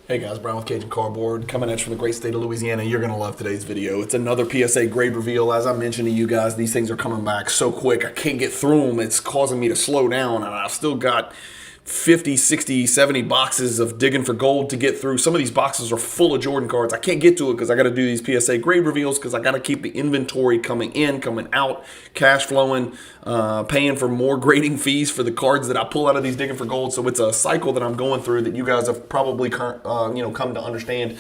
Hey guys, Brian with Cajun Cardboard coming at you from the great state of Louisiana. You're going to love today's video. It's another PSA grade reveal. As I mentioned to you guys, these things are coming back so quick. I can't get through them. It's causing me to slow down, and I've still got 50, 60, 70 boxes of digging for gold to get through. Some of these boxes are full of Jordan cards. I can't get to it because I got to do these PSA grade reveals because I got to keep the inventory coming in, coming out, cash flowing, paying for more grading fees for the cards that I pull out of these digging for gold. So it's a cycle that I'm going through that you guys have probably come to understand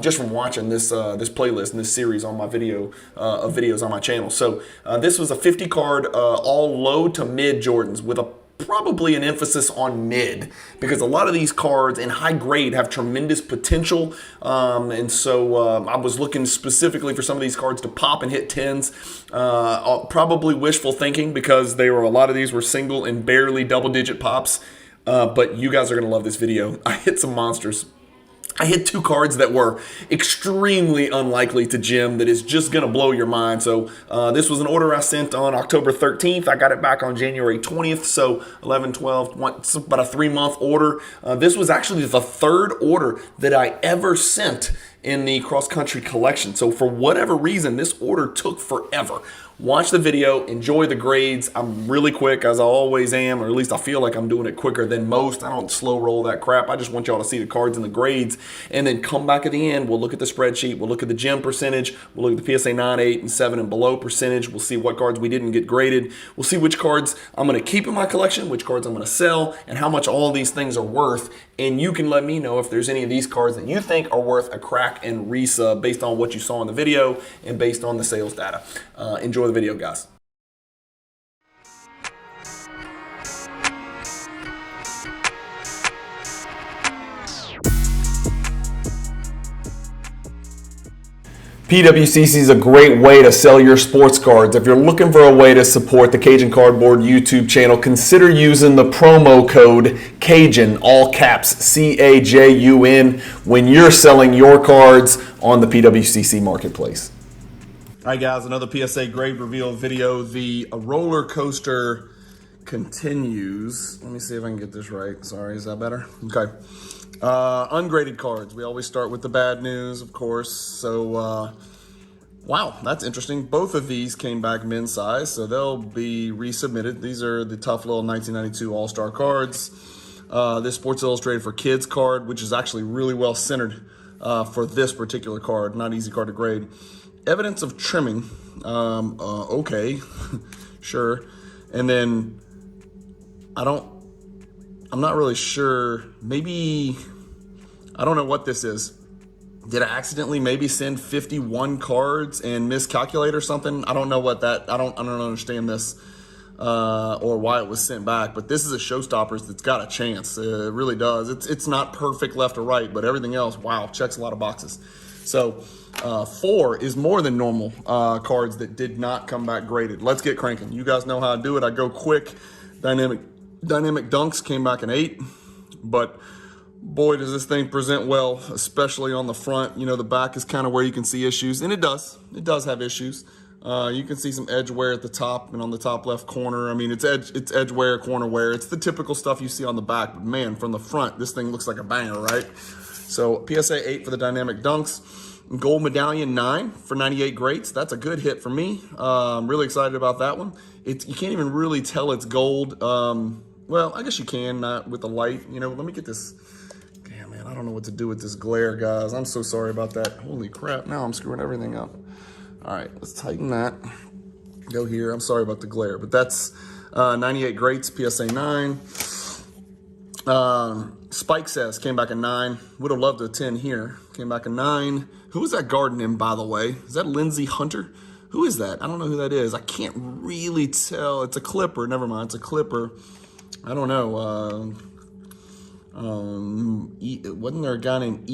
just from watching this this playlist and this series on my video of videos on my channel. So this was a 50 card all low to mid Jordans with probably an emphasis on mid, because a lot of these cards in high grade have tremendous potential, and so I was looking specifically for some of these cards to pop and hit 10s. Probably wishful thinking because a lot of these were single and barely double-digit pops, but you guys are going to love this video. I hit some monsters. I hit two cards that were extremely unlikely to gem that is just going to blow your mind. So this was an order I sent on October 13th. I got it back on January 20th, so 11, 12, it's about a 3-month order. This was actually the third order that I ever sent in the cross-country collection. So for whatever reason, this order took forever. Watch the video, enjoy the grades. I'm really quick, as I always am, or at least I feel like I'm doing it quicker than most. I don't slow roll that crap. I just want y'all to see the cards and the grades, and then come back at the end. We'll look at the spreadsheet. We'll look at the gem percentage. We'll look at the PSA 9, 8, and 7 and below percentage. We'll see what cards we didn't get graded. We'll see which cards I'm going to keep in my collection, which cards I'm going to sell, and how much all these things are worth. And you can let me know if there's any of these cards that you think are worth a crack and resub based on what you saw in the video and based on the sales data. Enjoy the video, guys. PWCC is a great way to sell your sports cards. If you're looking for a way to support the Cajun Cardboard YouTube channel, consider using the promo code CAJUN, all caps, C-A-J-U-N, when you're selling your cards on the PWCC marketplace. All right, guys, another PSA grade reveal video. The roller coaster continues. Let me see if I can get this right. Sorry, is that better? Okay. Ungraded cards. We always start with the bad news, of course. So, wow, that's interesting. Both of these came back men's size, so they'll be resubmitted. These are the tough little 1992 All-Star cards. This Sports Illustrated for Kids card, which is actually really well centered for this particular card. Not easy card to grade. Evidence of trimming. Okay, sure. And then I'm not really sure. Maybe, I don't know what this is. Did I accidentally maybe send 51 cards and miscalculate or something? I don't know what that, I don't understand this or why it was sent back, but this is a showstoppers that's got a chance. It really does. It's not perfect left or right, but everything else, wow, checks a lot of boxes. So 4 is more than normal cards that did not come back graded. Let's get cranking. You guys know how I do it. I go quick. Dynamic dunks came back an 8, but boy, does this thing present well, especially on the front. You know, the back is kind of where you can see issues, and it does have issues. You can see some edge wear at the top and on the top left corner. I mean, it's edge wear, corner wear. It's the typical stuff you see on the back, but man, from the front, this thing looks like a banger, right? So PSA 8 for the dynamic dunks. Gold medallion 9 for 98 greats. That's a good hit for me. I'm really excited about that one. You can't even really tell it's gold. Well, I guess you can, not with the light. You know, let me get this. Damn, man, I don't know what to do with this glare, guys. I'm so sorry about that. Holy crap, now I'm screwing everything up. All right, let's tighten that. Go here. I'm sorry about the glare, but that's 98 greats, PSA 9. Spike says came back a 9. Would have loved a 10 here. Came back a 9. Who is that guarding him, by the way? Is that Lindsey Hunter? Who is that? I don't know who that is. I can't really tell. It's a Clipper. Never mind. It's a Clipper. I don't know. Wasn't there a guy named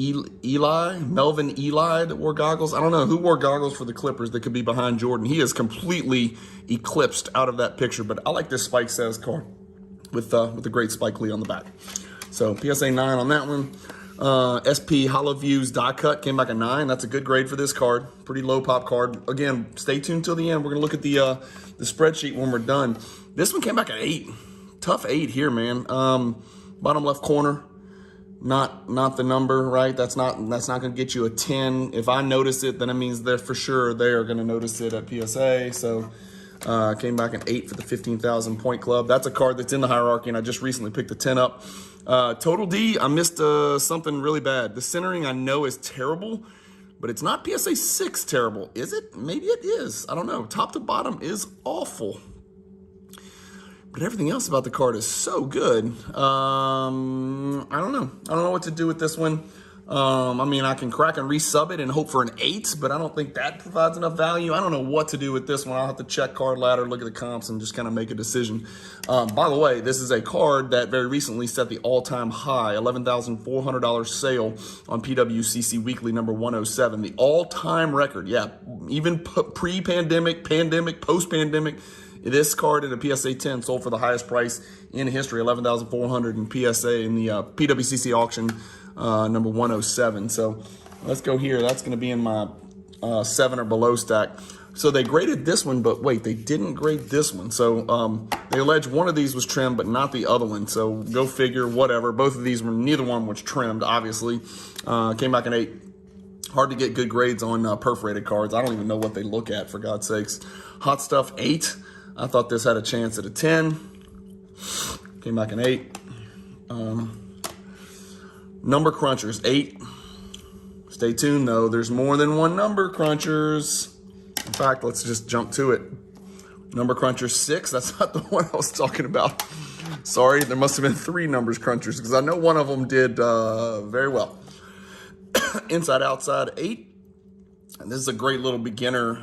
Melvin Eli that wore goggles? I don't know who wore goggles for the Clippers that could be behind Jordan. He is completely eclipsed out of that picture, but I like this Spike Says card with the great Spike Lee on the back. So PSA 9 on that one. SP Hollow Views die cut came back a 9. That's a good grade for this card. Pretty low pop card. Again, stay tuned till the end. We're gonna look at the spreadsheet when we're done. This one came back at 8. Tough 8 here, man. Bottom left corner. not the number, right? That's not going to get you a 10. If I notice it, then it means they're for sure they are going to notice it at PSA. So came back an 8 for the 15,000 point club. That's a card that's in the hierarchy, and I just recently picked a 10 up. Total D, I missed something really bad. The centering I know is terrible, but it's not PSA 6 terrible, is it? Maybe it is. I don't know. Top to bottom is awful. But everything else about the card is so good. I don't know. I don't know what to do with this one. I mean, I can crack and resub it and hope for an 8, but I don't think that provides enough value. I don't know what to do with this one. I'll have to check card ladder, look at the comps, and just kind of make a decision. By the way, this is a card that very recently set the all-time high, $11,400 sale on PWCC Weekly number 107. The all-time record, yeah, even pre-pandemic, pandemic, post-pandemic. This card in a PSA 10 sold for the highest price in history, $11,400 in PSA in the PWCC auction number 107. So let's go here. That's going to be in my 7 or below stack. So they graded this one, but wait, they didn't grade this one. So they allege one of these was trimmed, but not the other one. So go figure, whatever. Both of these were, neither one was trimmed, obviously. Came back an 8. Hard to get good grades on perforated cards. I don't even know what they look at, for God's sakes. Hot Stuff 8. I thought this had a chance at a 10. Came back an 8. Number crunchers, 8. Stay tuned, though. There's more than one number crunchers. In fact, let's just jump to it. Number cruncher 6. That's not the one I was talking about. Sorry, there must have been 3 numbers crunchers because I know one of them did very well. Inside Outside 8. And this is a great little beginner,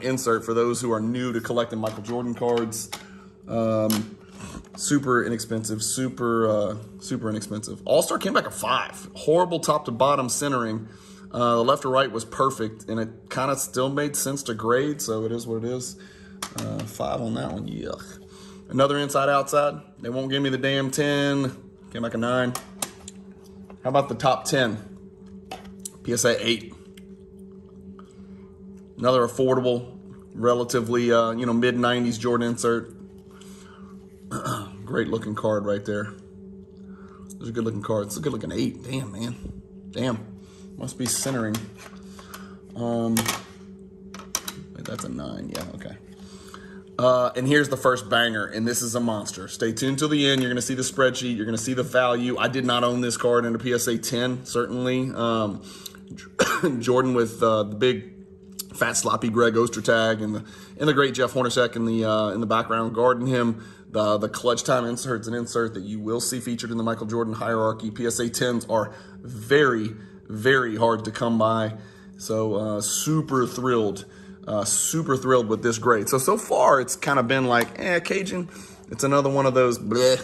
insert for those who are new to collecting Michael Jordan cards. Super inexpensive, super inexpensive. All-Star came back a 5. Horrible top to bottom centering. The left to right was perfect, and it kind of still made sense to grade, so it is what it is. 5 on that one, yuck. Another Inside Outside. They won't give me the damn 10. Came back a 9. How about the top 10? PSA 8. Another affordable, relatively, mid-90s Jordan insert. Great looking card right there. There's a good looking card. It's a good looking 8. Damn, man. Damn. Must be centering. Wait, that's a 9. Yeah, okay. And here's the first banger, and this is a monster. Stay tuned till the end. You're going to see the spreadsheet. You're going to see the value. I did not own this card in a PSA 10, certainly. Jordan with the big fat sloppy Greg Ostertag and the great Jeff Hornacek in the background guarding him. The clutch time insert's an insert that you will see featured in the Michael Jordan hierarchy. PSA 10s are very, very hard to come by. So super thrilled with this grade. So far it's kind of been like, Cajun. It's another one of those bleh,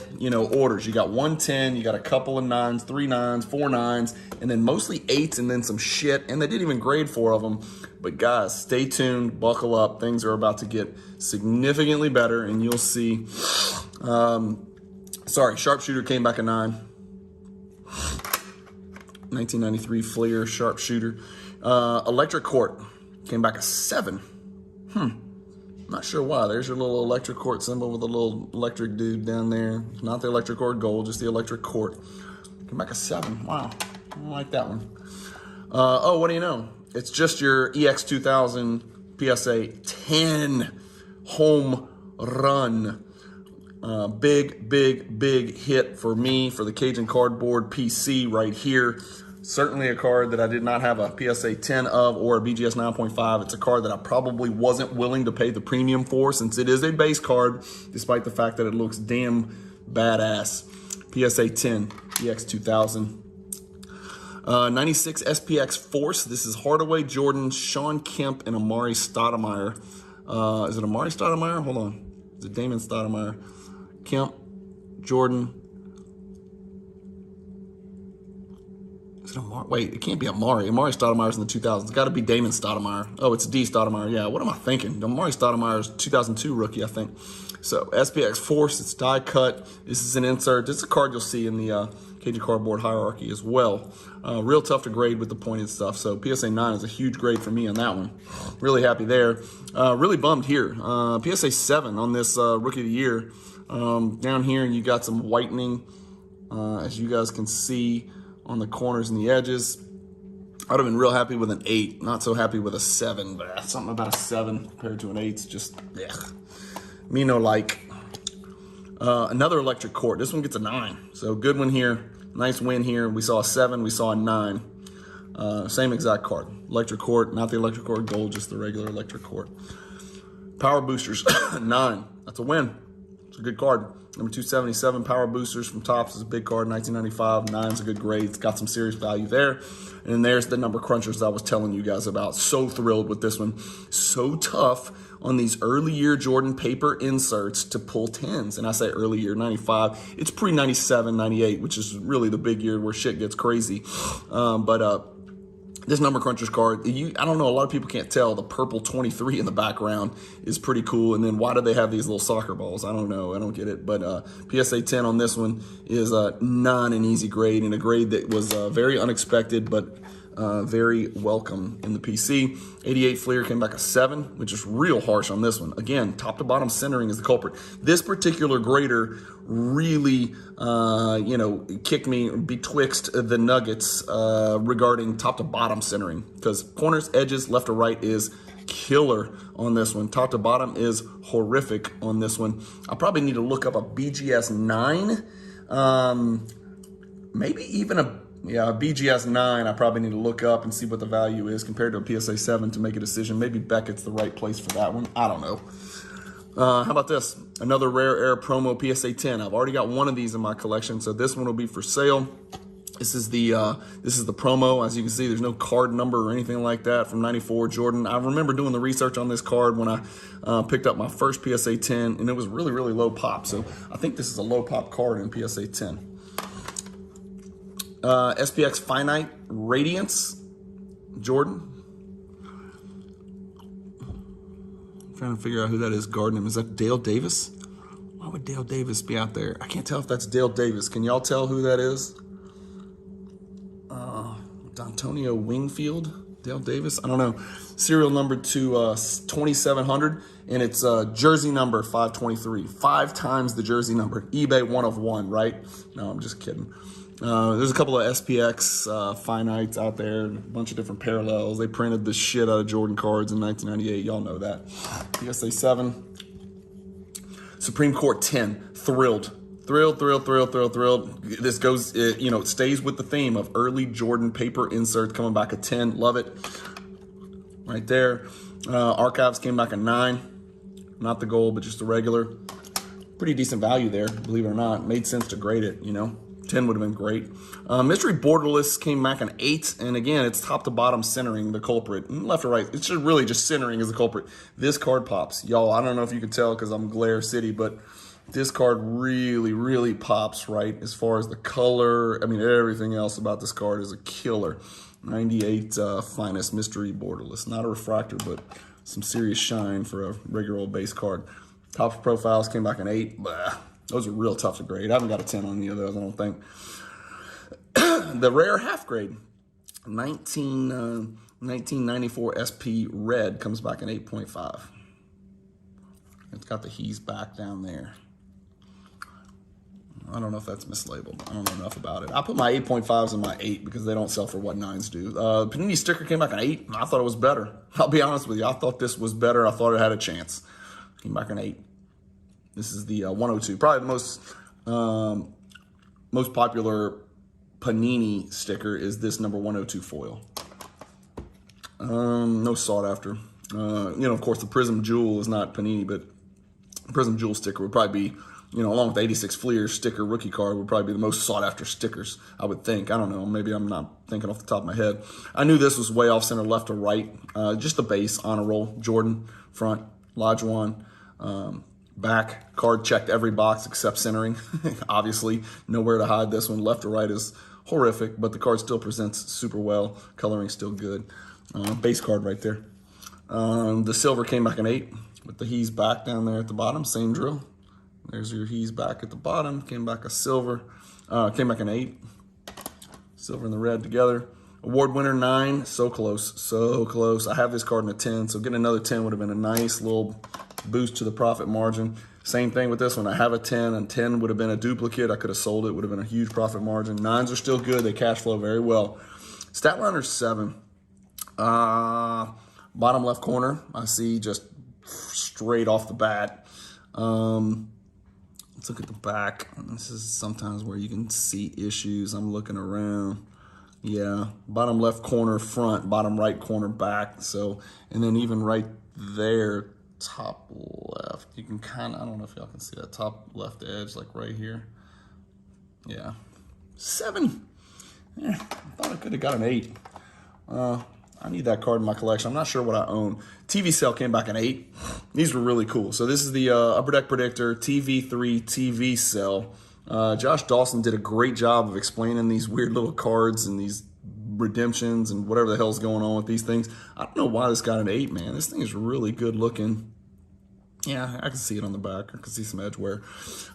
orders. You got 110, you got a couple of 9s, 3 9s, 4 9s, and then mostly 8s and then some shit. And they didn't even grade 4 of them. But guys, stay tuned, buckle up. Things are about to get significantly better, and you'll see. Sharpshooter came back a 9. 1993 Flair Sharpshooter. Electric Court came back a 7. Not sure why. There's your little electric court symbol with a little electric dude down there. Not the electric court gold, just the electric court. Came back a 7. Wow. I don't like that one. What do you know? It's just your EX2000 PSA 10 home run. Big hit for me for the Cajun Cardboard PC right here. Certainly a card that I did not have a PSA 10 of or a BGS 9.5. It's a card that I probably wasn't willing to pay the premium for since it is a base card, despite the fact that it looks damn badass. PSA 10, EX2000. 96 SPX Force. This is Hardaway, Jordan, Sean Kemp, and Amari Stoudemire. Is it Amari Stoudemire? Hold on. Is it Damon Stoudemire? Kemp, Jordan. Is it Amari? Wait, it can't be Amari. Amari Stoudemire's in the 2000s. It's got to be Damon Stoudemire. Oh, it's D. Stoudemire. Yeah, what am I thinking? Amari Stoudemire's 2002 rookie, I think. So, SPX Force, it's die cut. This is an insert. This is a card you'll see in the Cajun Cardboard hierarchy as well. Real tough to grade with the pointed stuff. So, PSA 9 is a huge grade for me on that one. Really happy there. Really bummed here. PSA 7 on this Rookie of the Year. Down here, you got some whitening As you guys can see on the corners and the edges, I'd have been real happy with an 8, not so happy with a 7, but something about a 7 compared to an 8's just, ugh. Me no like. Another electric court. This one gets a 9. So good one here. Nice win here. We saw a 7. We saw a 9. Same exact card. Electric court, not the electric court gold, just the regular electric court. Power boosters, 9. That's a win. It's a good card. Number 277, power boosters from Topps is a big card, 1995. 9's a good grade. It's got some serious value there. And there's the number crunchers I was telling you guys about. So thrilled with this one. So tough on these early year Jordan paper inserts to pull 10s. And I say early year, 95. It's pre-97, 98, which is really the big year where shit gets crazy. This number crunchers card, I don't know, a lot of people can't tell. The purple 23 in the background is pretty cool. And then why do they have these little soccer balls? I don't know. I don't get it. But PSA 10 on this one is not an easy grade, and a grade that was very unexpected, but very welcome in the PC. 88 Fleer came back a 7, which is real harsh on this one. Again, top to bottom centering is the culprit. This particular grader really, kicked me betwixt the nuggets regarding top to bottom centering, because corners, edges, left to right is killer on this one. Top to bottom is horrific on this one. I probably need to look up a BGS 9, maybe even a BGS 9. I probably need to look up and see what the value is compared to a PSA 7 to make a decision. Maybe Beckett's the right place for that one. I don't know. How about this? Another Rare Air promo PSA 10. I've already got one of these in my collection, so this one will be for sale. This is the promo. As you can see, there's no card number or anything like that from 94 Jordan. I remember doing the research on this card when I picked up my first PSA 10, and it was really, really low pop. So I think this is a low pop card in PSA 10. SPX Finite Radiance Jordan. I'm trying to figure out who that is. Guarding him. Is that Dale Davis? Why would Dale Davis be out there? I can't tell if that's Dale Davis. Can y'all tell who that is? D'Antonio Wingfield? Dale Davis? I don't know. Serial number to 2700, and it's jersey number 523. 5 times the jersey number. eBay 1 of 1, right? No, I'm just kidding. There's a couple of SPX finites out there, a bunch of different parallels. They printed the shit out of Jordan cards in 1998. Y'all know that. PSA 7. Supreme Court 10. Thrilled. Thrilled. This goes, it stays with the theme of early Jordan paper inserts coming back at 10. Love it. Right there. Archives came back at 9. Not the gold, but just the regular. Pretty decent value there, believe it or not. Made sense to grade it, 10 would have been great. Mystery Borderless came back an 8, and again, it's top to bottom centering the culprit. Left or right, it's really just centering is the culprit. This card pops. Y'all, I don't know if you can tell because I'm Glare City, but this card really, really pops, right? As far as the color, everything else about this card is a killer. 98 finest Mystery Borderless. Not a refractor, but some serious shine for a regular old base card. Top profiles came back an 8. Blah. Those are real tough to grade. I haven't got a 10 on any of those, I don't think. The rare half grade, 1994 SP Red comes back in 8.5. It's got the he's back down there. I don't know if that's mislabeled. I don't know enough about it. I put my 8.5s in my 8 because they don't sell for what 9s do. Panini sticker came back an 8. I thought it was better. I'll be honest with you. I thought this was better. I thought it had a chance. Came back an 8. This is the 102, probably the most popular Panini sticker is this number 102 foil. No sought after. Of course, the Prism Jewel is not Panini, but Prism Jewel sticker would probably be, along with the 86 Fleer sticker rookie card would probably be the most sought after stickers, I would think. I don't know. Maybe I'm not thinking off the top of my head. I knew this was way off center, left to right. Just the base, honor roll, Jordan, front, Lajuan, back, card checked every box except centering. Obviously, nowhere to hide this one. Left to right is horrific, but the card still presents super well. Coloring still good. Base card right there. The silver came back an 8 with the he's back down there at the bottom. Same drill. There's your he's back at the bottom. Came back a silver. Came back an 8. Silver and the red together. Award winner 9. So close. So close. I have this card in a 10, so getting another 10 would have been a nice little boost to the profit margin. Same thing with this one. I have a 10, and 10 would have been a duplicate. I could have sold it, would have been a huge profit margin. 9s are still good. They cash flow very well. Statliner's 7. Bottom left corner, I see just straight off the bat. Let's look at the back. This is sometimes where you can see issues. I'm looking around. Yeah, bottom left corner front, bottom right corner back. So, and then even right there, top left, you can kind of, I don't know if y'all can see that top left edge, like right here. Yeah, 7. Yeah, I thought I could have got an 8. I need that card in my collection. I'm not sure what I own. TV Cell came back an 8. These were really cool. So this is the Upper Deck Predictor TV3 TV Cell. Josh Dawson did a great job of explaining these weird little cards and these redemptions and whatever the hell's going on with these things. I don't know why this got an 8, man. This thing is really good looking. Yeah, I can see it on the back. I can see some edge wear.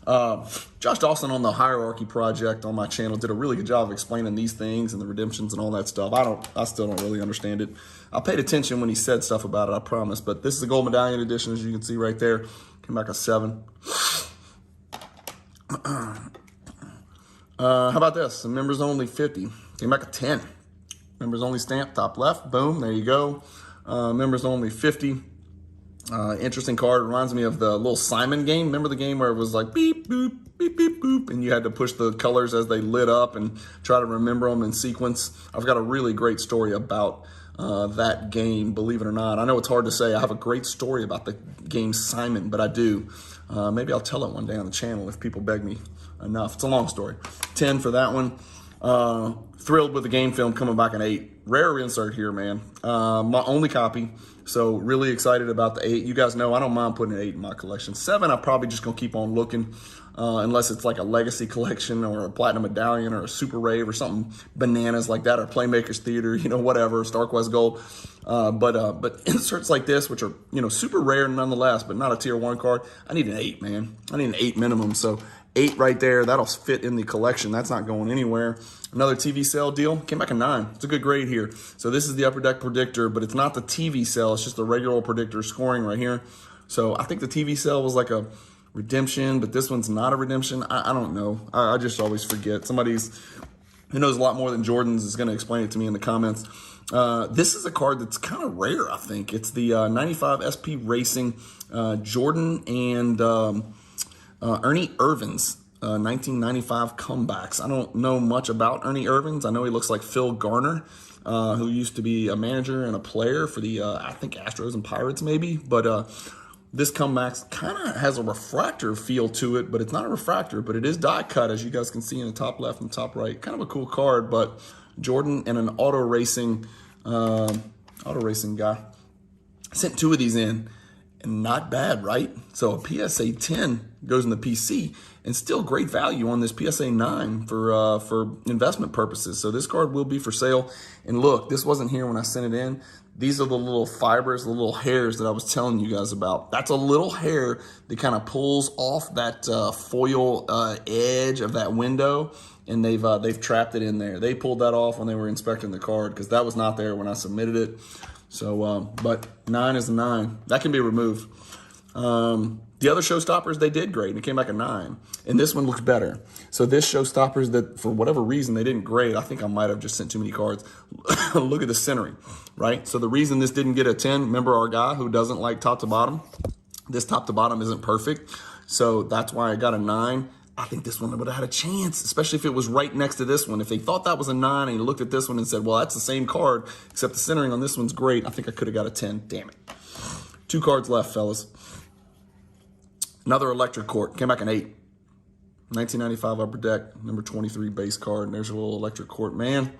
Josh Dawson on the Hierarchy Project on my channel did a really good job of explaining these things and the redemptions and all that stuff. I still don't really understand it. I paid attention when he said stuff about it, I promise. But this is the Gold Medallion Edition, as you can see right there. Came back a 7. How about this? The members only 50. Came back a 10. Members only stamp, top left. Boom, there you go. Members only 50. Interesting card. Reminds me of the little Simon game. Remember the game where it was like beep, boop, beep, beep, boop, and you had to push the colors as they lit up and try to remember them in sequence. I've got a really great story about that game, believe it or not. I know it's hard to say. I have a great story about the game Simon, but I do. Maybe I'll tell it one day on the channel if people beg me enough. It's a long story. 10 for that one. Thrilled with the game film coming back an 8. Rare insert here, man. My only copy. So really excited about the 8. You guys know I don't mind putting an 8 in my collection. 7, I'm probably just going to keep on looking unless it's like a legacy collection or a platinum medallion or a super rave or something bananas like that, or Playmakers Theater, you know, whatever, StarQuest Gold. But inserts like this, which are, you know, super rare nonetheless, but not a tier 1 card, I need an 8, man. I need an 8 minimum. So 8 right there, that'll fit in the collection. That's not going anywhere. Another TV Cell deal, came back a 9. It's a good grade here. So this is the Upper Deck Predictor, but it's not the TV Cell. It's just the regular old Predictor scoring right here. So I think the TV Cell was like a redemption, but this one's not a redemption. I don't know. I just always forget. Somebody's who knows a lot more than Jordan's is going to explain it to me in the comments. This is a card that's kind of rare, I think. It's the 95 SP Racing Jordan and Ernie Irvin's 1995 comebacks. I don't know much about Ernie Irvin's. I know he looks like Phil Garner, who used to be a manager and a player for the, I think, Astros and Pirates maybe. But this comeback kind of has a refractor feel to it, but it's not a refractor, but it is die cut, as you guys can see in the top left and top right. Kind of a cool card, but Jordan and an auto racing guy. Sent 2 of these in, and not bad, right? So a PSA 10 goes in the PC, and still great value on this PSA 9 for investment purposes. So this card will be for sale. And look, this wasn't here when I sent it in. These are the little fibers, the little hairs that I was telling you guys about. That's a little hair that kind of pulls off that foil edge of that window, and they've trapped it in there. They pulled that off when they were inspecting the card because that was not there when I submitted it. So, but 9 is a 9. That can be removed. The other showstoppers, they did grade, and it came back a 9. And this one looks better. So this showstoppers that, for whatever reason, they didn't grade. I think I might have just sent too many cards. Look at the centering, right? So the reason this didn't get a 10, remember our guy who doesn't like top to bottom? This top to bottom isn't perfect. So that's why I got a 9. I think this one would have had a chance, especially if it was right next to this one. If they thought that was a 9 and you looked at this one and said, well, that's the same card, except the centering on this one's great, I think I could have got a 10. Damn it. 2 cards left, fellas. Another electric court. Came back an 8. 1995 Upper Deck, number 23 base card. And there's a little electric court, man.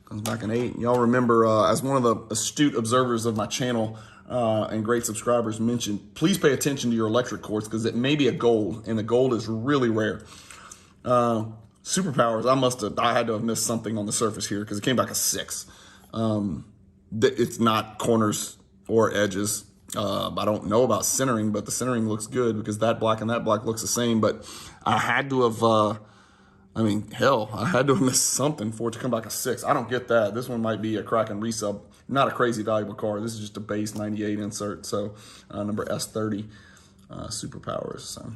Comes back an 8. Y'all remember, as one of the astute observers of my channel and great subscribers mentioned, please pay attention to your electric courts because it may be a gold, and the gold is really rare. Superpowers, I had to have missed something on the surface here because it came back a 6. It's not corners or edges. I don't know about centering, but the centering looks good because that black and that black looks the same. But I had to have, I had to have missed something for it to come back a 6. I don't get that. This one might be a crack and resub. Not a crazy valuable card. This is just a base 98 insert. So number S30. superpowers. So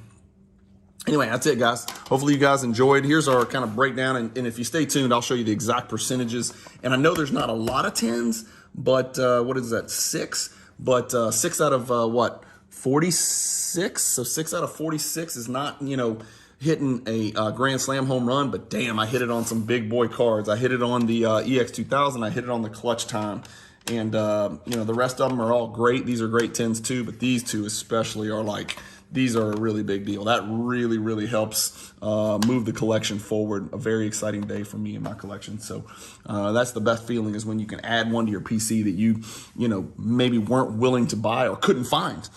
anyway, that's it, guys. Hopefully you guys enjoyed. Here's our kind of breakdown, and if you stay tuned, I'll show you the exact percentages. And I know there's not a lot of 10s, but what is that, 6? But 6 out of what, 46? So 6 out of 46 is not, you know, hitting a Grand Slam home run, but damn, I hit it on some big boy cards. I hit it on the EX2000. I hit it on the Clutch Time. And, you know, the rest of them are all great. These are great 10s too, but these two especially are like, these are a really big deal. That really, really helps move the collection forward. A very exciting day for me and my collection. So that's the best feeling, is when you can add one to your PC that you know, maybe weren't willing to buy or couldn't find.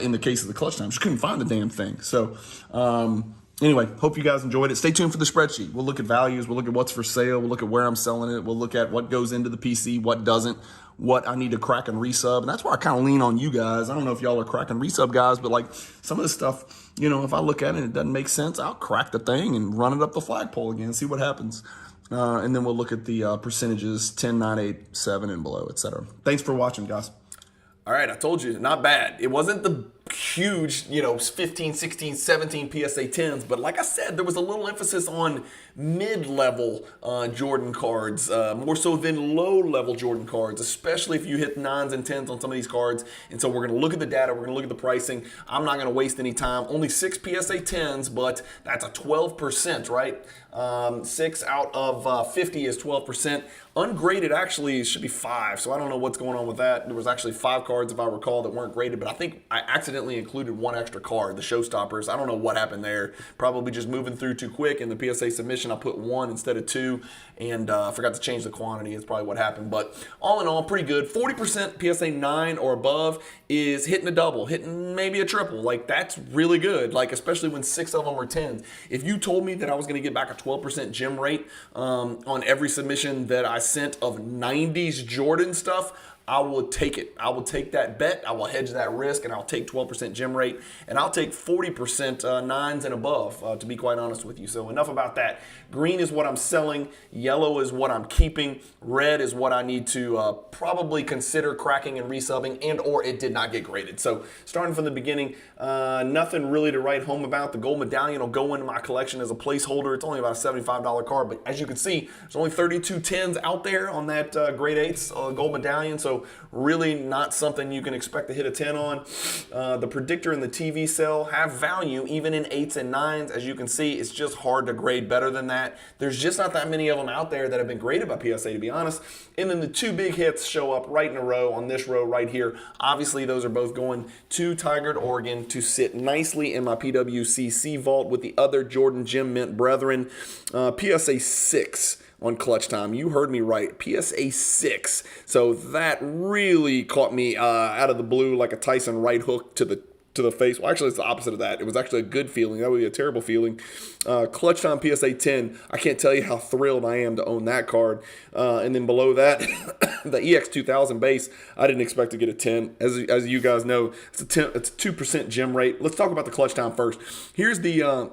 In the case of the Clutch Time, just couldn't find the damn thing. So anyway, hope you guys enjoyed it. Stay tuned for the spreadsheet. We'll look at values. We'll look at what's for sale. We'll look at where I'm selling it. We'll look at what goes into the PC, what doesn't, what I need to crack and resub. And that's where I kind of lean on you guys. I don't know if y'all are crack and resub guys, but like some of this stuff, you know, if I look at it and it doesn't make sense, I'll crack the thing and run it up the flagpole again, see what happens. And then we'll look at the percentages, 10, 9, 8, 7, and below, etc. Thanks for watching, guys. All right, I told you, not bad. It wasn't the huge, you know, 15, 16, 17 PSA 10s, but like I said, there was a little emphasis on mid-level Jordan cards, more so than low-level Jordan cards, especially if you hit 9s and 10s on some of these cards. And so we're going to look at the data, we're going to look at the pricing. I'm not going to waste any time. Only 6 PSA 10s, but that's a 12%, right? 6 out of 50 is 12%. Ungraded actually should be 5, so I don't know what's going on with that. There was actually 5 cards, if I recall, that weren't graded, but I think I accidentally included 1 extra card, the Showstoppers. I don't know what happened there. Probably just moving through too quick. In the PSA submission, I put 1 instead of 2, and I forgot to change the quantity. It's probably what happened, but all in all, pretty good. 40% PSA 9 or above is hitting a double, hitting maybe a triple. Like, that's really good, like, especially when 6 of them are 10s. If you told me that I was going to get back a 12% gem rate on every submission that I sent of 90s Jordan stuff, I will take it. I will take that bet. I will hedge that risk, and I'll take 12% gem rate, and I'll take 40% 9s and above, to be quite honest with you. So enough about that. Green is what I'm selling. Yellow is what I'm keeping. Red is what I need to probably consider cracking and resubbing, and or it did not get graded. So starting from the beginning, nothing really to write home about. The gold medallion will go into my collection as a placeholder. It's only about a $75 card, but as you can see, there's only 32 10s out there on that grade 8s gold medallion. So really not something you can expect to hit a 10 on. The predictor and the TV cell have value even in 8s and 9s. As you can see, it's just hard to grade better than that. There's just not that many of them out there that have been graded by PSA, to be honest. And then the 2 big hits show up right in a row on this row right here. Obviously, those are both going to Tigard, Oregon, to sit nicely in my PWCC vault with the other Jordan Gem Mint brethren. PSA 6 on Clutch Time. You heard me right, PSA 6. So that really caught me out of the blue like a Tyson right hook to the face. Well, actually, it's the opposite of that. It was actually a good feeling. That would be a terrible feeling. Clutch Time PSA 10. I can't tell you how thrilled I am to own that card. And then below that, the EX2000 base. I didn't expect to get a 10. As you guys know, it's a 2% gem rate. Let's talk about the Clutch Time first. Here's the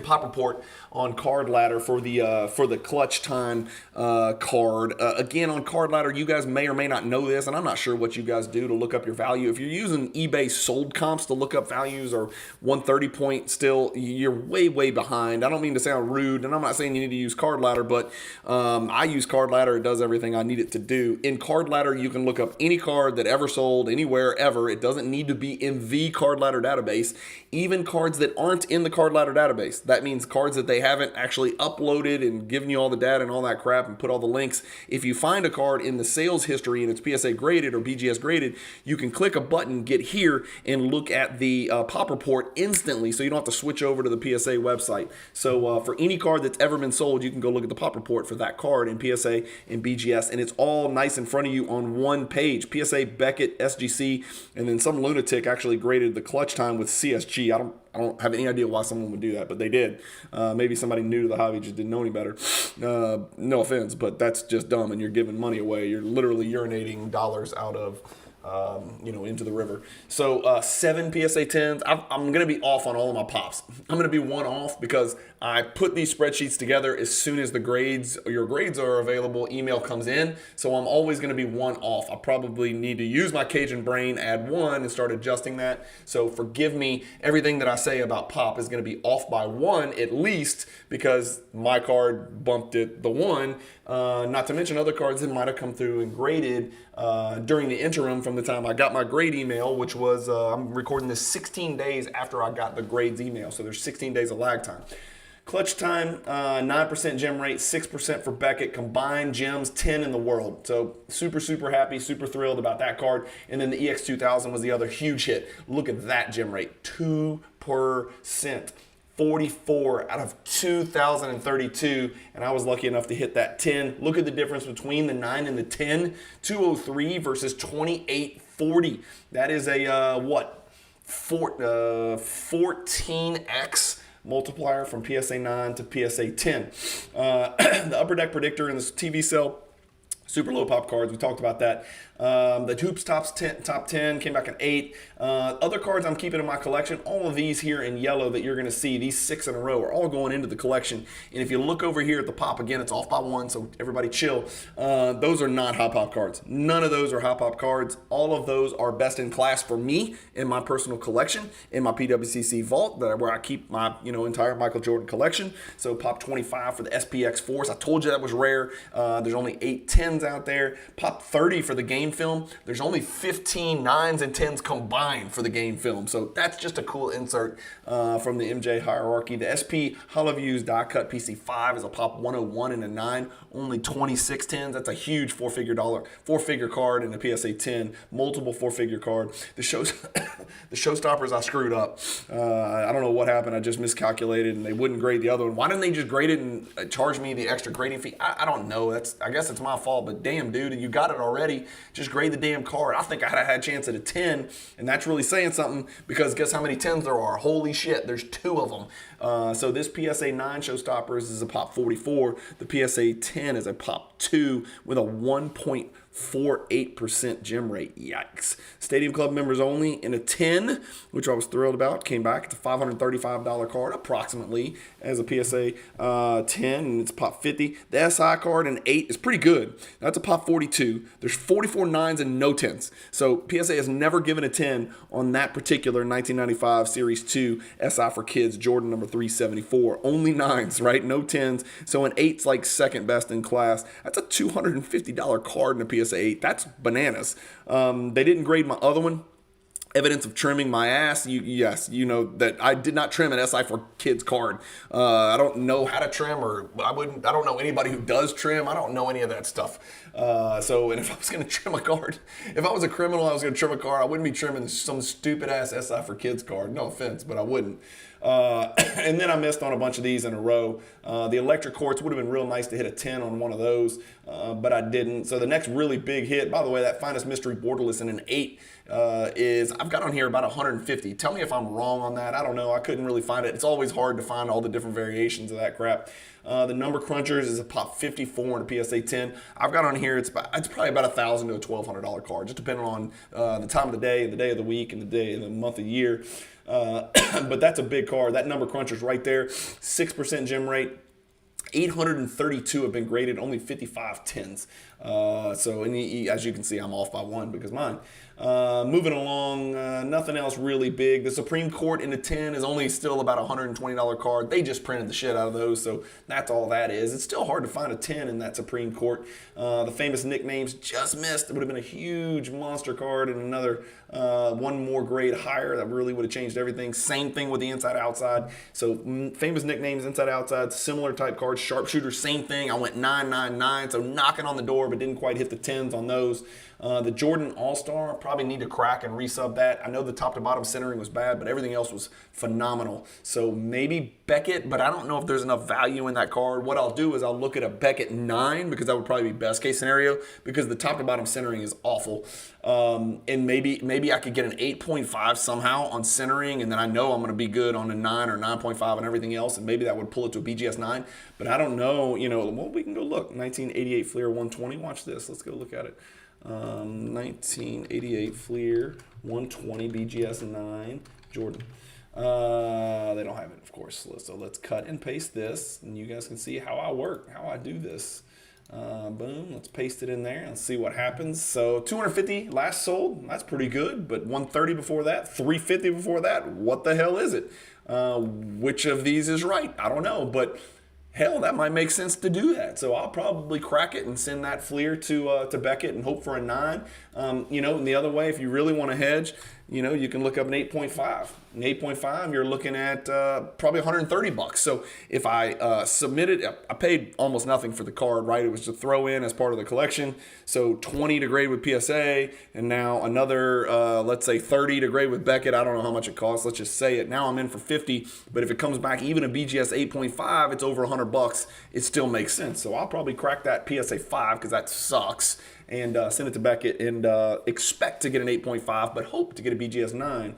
pop report on Card Ladder for the Clutch Time card. Again, on Card Ladder, you guys may or may not know this, and I'm not sure what you guys do to look up your value. If you're using eBay sold comps to look up values or 130 point still, you're way, way behind. I don't mean to sound rude, and I'm not saying you need to use Card Ladder, but I use Card Ladder. It does everything I need it to do. In Card Ladder, you can look up any card that ever sold anywhere ever. It doesn't need to be in the Card Ladder database. Even cards that aren't in the Card Ladder database. That means cards that they haven't actually uploaded and given you all the data and all that crap and put all the links. If you find a card in the sales history and it's PSA graded or BGS graded, you can click a button, get here, and look at the pop report instantly, so you don't have to switch over to the PSA website. So for any card that's ever been sold, you can go look at the pop report for that card in PSA and BGS, and it's all nice in front of you on one page. PSA, Beckett, SGC, and then some lunatic actually graded the Clutch Time with CSG. I don't have any idea why someone would do that, but they did. Maybe somebody new to the hobby just didn't know any better. No offense, but that's just dumb, and you're giving money away. You're literally urinating dollars out of into the river. So 7 PSA 10s. I'm going to be off on all of my pops. I'm going to be one off because I put these spreadsheets together as soon as your grades are available, email comes in. So I'm always going to be one off. I probably need to use my Cajun brain, add 1, and start adjusting that. So forgive me. Everything that I say about pop is going to be off by 1 at least because my card bumped it the 1. Not to mention other cards that might have come through and graded during the interim from the time I got my grade email, which was, I'm recording this 16 days after I got the grades email. So there's 16 days of lag time. Clutch time, 9% gem rate, 6% for Beckett. Combined gems, 10 in the world. So super, super happy, super thrilled about that card. And then the EX2000 was the other huge hit. Look at that gem rate, 2%. 44 out of 2,032, and I was lucky enough to hit that 10. Look at the difference between the 9 and the 10. 203 versus 2840. That is a, 14x multiplier from PSA 9 to PSA 10. The upper deck predictor in this TV cell, super low pop cards, we talked about that. The Hoops top 10 came back at 8. Other cards I'm keeping in my collection, all of these here in yellow that you're going to see, these 6 in a row, are all going into the collection. And if you look over here at the pop, again, it's off by 1, so everybody chill. Those are not high pop cards. None of those are high pop cards. All of those are best in class for me in my personal collection, in my PWCC Vault, where I keep my entire Michael Jordan collection. So pop 25 for the SPX Force. I told you that was rare. There's only 8 10s out there. Pop 30 for the game film. There's only 15 9s and 10s combined for the game film. So that's just a cool insert from the MJ hierarchy. The SP Hollowviews die cut PC5 is a pop 101 and a 9. Only 26 10s. That's a huge four-figure card in a PSA 10. Multiple four-figure card. The showstoppers I screwed up. I don't know what happened. I just miscalculated and they wouldn't grade the other one. Why didn't they just grade it and charge me the extra grading fee? I don't know. I guess it's my fault, but damn, dude, you got it already. Just grade the damn card. I think I had a chance at a 10, and that's really saying something because guess how many 10s there are? Holy shit, there's 2 of them. So this PSA 9 showstoppers is a pop 44. The PSA 10 is a pop 2 with a 1.48% gem rate. Yikes. Stadium Club members only in a 10, which I was thrilled about. Came back. It's a $535 card approximately as a PSA 10, and it's pop 50. The SI card in 8 is pretty good. That's a pop 42. There's 44 9s and no 10s. So PSA has never given a 10 on that particular 1995 Series 2 SI for Kids Jordan number 374. Only 9s, right? No 10s. So an 8's like second best in class. That's a $250 card in a PSA 8. That's bananas. They didn't grade my other one. Evidence of trimming my ass. Yes, you know that I did not trim an SI for Kids card. I don't know how to trim, or I don't know anybody who does trim. I don't know any of that stuff. And if I was going to trim a card, if I was a criminal, I was going to trim a card, I wouldn't be trimming some stupid ass SI for Kids card. No offense, but I wouldn't. And then I missed on a bunch of these in a row. The electric quartz would have been real nice to hit a 10 on one of those, but I didn't. So the next really big hit, by the way, that Finest Mystery Borderless in an 8 is, I've got on here about 150. Tell me if I'm wrong on that. I don't know. I couldn't really find it. It's always hard to find all the different variations of that crap. The Number Crunchers is a pop 54 in a PSA 10. I've got on here, it's probably about $1,000 to a $1,200 card, just depending on the time of the day, and the day of the week, and the day, and the month of year. But that's a big card. That Number Cruncher's right there. 6% gem rate. 832 have been graded, only 55 10s. As you can see, I'm off by 1 because mine. Moving along, nothing else really big. The Supreme Court in the 10 is only still about a $120 card. They just printed the shit out of those, so that's all that is. It's still hard to find a 10 in that Supreme Court. The Famous Nicknames just missed. It would have been a huge monster card and another one more grade higher. That really would have changed everything. Same thing with the inside-outside. So Famous Nicknames, inside-outside, similar type cards. Sharpshooter, same thing. I went 999, so knocking on the door, but didn't quite hit the 10s on those. The Jordan All-Star, probably need to crack and resub that. I know the top to bottom centering was bad, but everything else was phenomenal. So maybe Beckett, but I don't know if there's enough value in that card. What I'll do is I'll look at a Beckett 9 because that would probably be best case scenario because the top to bottom centering is awful. And maybe I could get an 8.5 somehow on centering, and then I know I'm going to be good on a 9 or 9.5 and everything else, and maybe that would pull it to a BGS 9. But I don't know, you know, well, we can go look. 1988 Fleer 120. Watch this. Let's go look at it. 1988 Fleer 120 BGS 9 Jordan. They don't have it, of course. So let's cut and paste this, and you guys can see how I work, how I do this. Boom, let's paste it in there. Let's see what happens. So 250 last sold, that's pretty good, but 130 before that, 350 before that, what the hell is it? Which of these is right? I don't know, but hell, that might make sense to do that. So I'll probably crack it and send that Fleer to Beckett and hope for a 9. You know, and the other way, if you really want to hedge, you know, you can look up an 8.5. An 8.5, you're looking at probably 130 bucks. So if I submitted, I paid almost nothing for the card, right? It was to throw in as part of the collection. So 20 to grade with PSA, and now another, let's say 30 to grade with Beckett. I don't know how much it costs. Let's just say it. Now I'm in for 50, but if it comes back even a BGS 8.5, it's over 100 bucks. It still makes sense. So I'll probably crack that PSA 5 because that sucks, and send it to Beckett and expect to get an 8.5, but hope to get a BGS 9.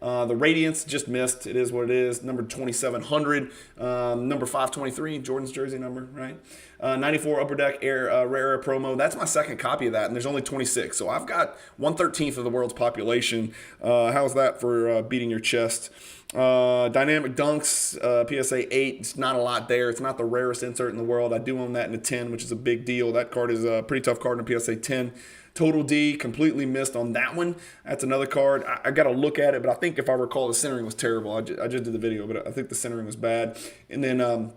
The Radiance just missed. It is what it is. Number 2700, number 523, Jordan's jersey number, right? 94 Upper Deck Rare promo. That's my second copy of that, and there's only 26. So I've got 1/13 of the world's population. How's that for beating your chest? Dynamic Dunks, PSA 8. It's not a lot there. It's not the rarest insert in the world. I do own that in a 10, which is a big deal. That card is a pretty tough card in a PSA 10. Total D, completely missed on that one. That's another card. I got to look at it, but I think if I recall, the centering was terrible. I just did the video, but I think the centering was bad. And then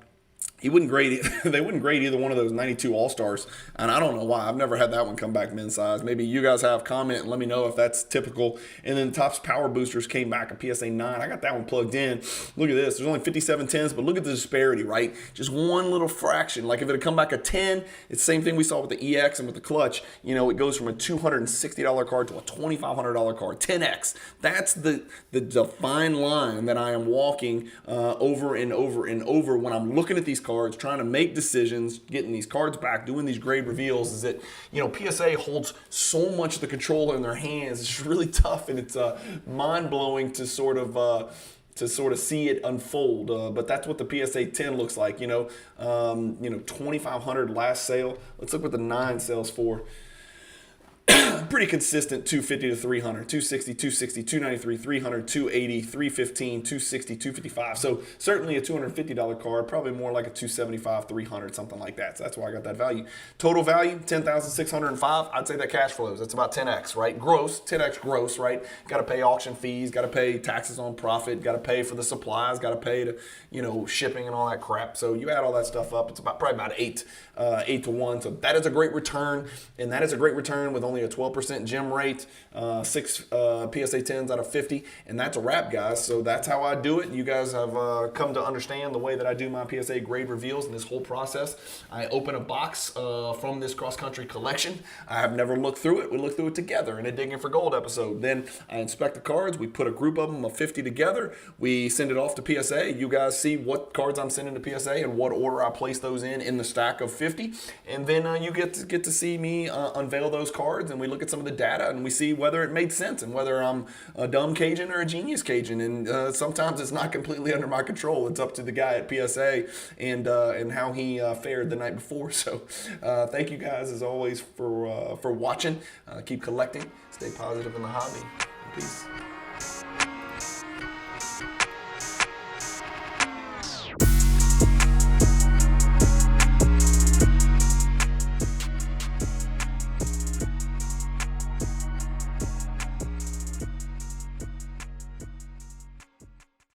he wouldn't grade it. They wouldn't grade either one of those 92 All-Stars, and I don't know why. I've never had that one come back men's size. Maybe you guys have. Comment and let me know if that's typical. And then Topps Power Boosters came back a PSA 9. I got that one plugged in. Look at this. There's only 57 10s, but look at the disparity, right? Just one little fraction. Like if it had come back a 10, it's the same thing we saw with the EX and with the Clutch. You know, it goes from a $260 card to a $2,500 card. 10X. That's the defined line that I am walking over and over and over when I'm looking at these cards, trying to make decisions, getting these cards back, doing these grade reveals. Is that, you know, PSA holds so much of the control in their hands. It's really tough, and it's mind-blowing to sort of see it unfold. But that's what the PSA 10 looks like. You know, 2,500 last sale. Let's look what the 9 sells for. Pretty consistent. 250 to 300, 260, 260, 293, 300, 280, 315, 260, 255. So certainly a $250 card, probably more like a 275, 300, something like that. So that's why I got that value. Total value, 10,605. I'd say that cash flows. That's about 10x, right? Gross, 10x gross, right? Got to pay auction fees, got to pay taxes on profit, got to pay for the supplies, got to pay to, you know, shipping and all that crap. So you add all that stuff up, it's probably about 8 to 1. So that is a great return, and that is a great return with only a 12% gem rate, 6 PSA 10s out of 50, and that's a wrap, guys. So that's how I do it. You guys have come to understand the way that I do my PSA grade reveals in this whole process. I open a box from this cross-country collection. I have never looked through it. We look through it together in a Digging for Gold episode. Then I inspect the cards. We put a group of them of 50 together. We send it off to PSA. You guys see what cards I'm sending to PSA and what order I place those in the stack of 50. And then you get to see me unveil those cards, and we look at some of the data, and we see whether it made sense and whether I'm a dumb Cajun or a genius Cajun. And sometimes it's not completely under my control. It's up to the guy at PSA and how he fared the night before. So thank you guys as always for watching. Keep collecting. Stay positive in the hobby. Peace.